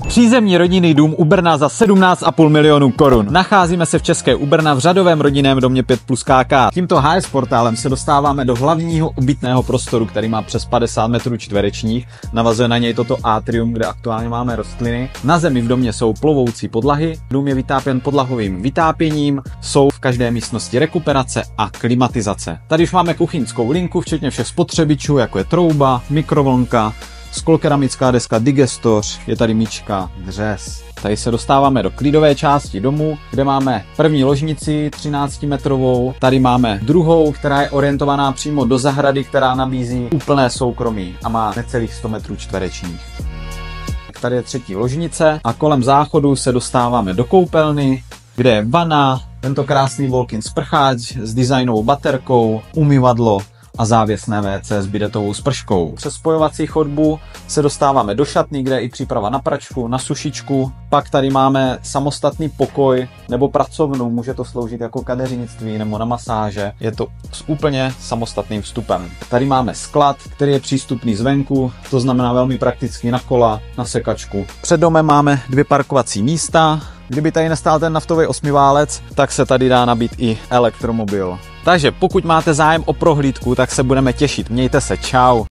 Přízemní rodinný dům u Brna za 17,5 milionů korun. Nacházíme se v České u Brna v řadovém rodinném domě 5+ KK. Tímto HS portálem se dostáváme do hlavního obytného prostoru, který má přes 50 metrů čtverečních. Navazuje na něj toto atrium, kde aktuálně máme rostliny. Na zemi v domě jsou plovoucí podlahy. Dům je vytápěn podlahovým vytápěním. Jsou v každé místnosti rekuperace a klimatizace. Tady už máme kuchyňskou linku, včetně všech spotřebičů, jako je trouba, mikrovlnka, sklokeramická deska, digestoř, je tady míčka, dřez. Tady se dostáváme do klidové části domu, kde máme první ložnici 13metrovou, tady máme druhou, která je orientovaná přímo do zahrady, která nabízí úplné soukromí a má necelých 100 metrů čtverečních. Tady je třetí ložnice a kolem záchodu se dostáváme do koupelny, kde je vana, tento krásný walk-in sprcháč s designovou baterkou, umyvadlo a závěsné WC s bidetovou sprškou. Přes spojovací chodbu se dostáváme do šatny, kde je i příprava na pračku, na sušičku. Pak tady máme samostatný pokoj nebo pracovnu, může to sloužit jako kadeřnictví nebo na masáže. Je to s úplně samostatným vstupem. Tady máme sklad, který je přístupný zvenku, to znamená velmi praktický na kola, na sekačku. Před domem máme 2 parkovací místa. Kdyby tady nestál ten naftový 8válec, tak se tady dá nabít i elektromobil. Takže pokud máte zájem o prohlídku, tak se budeme těšit. Mějte se, čau.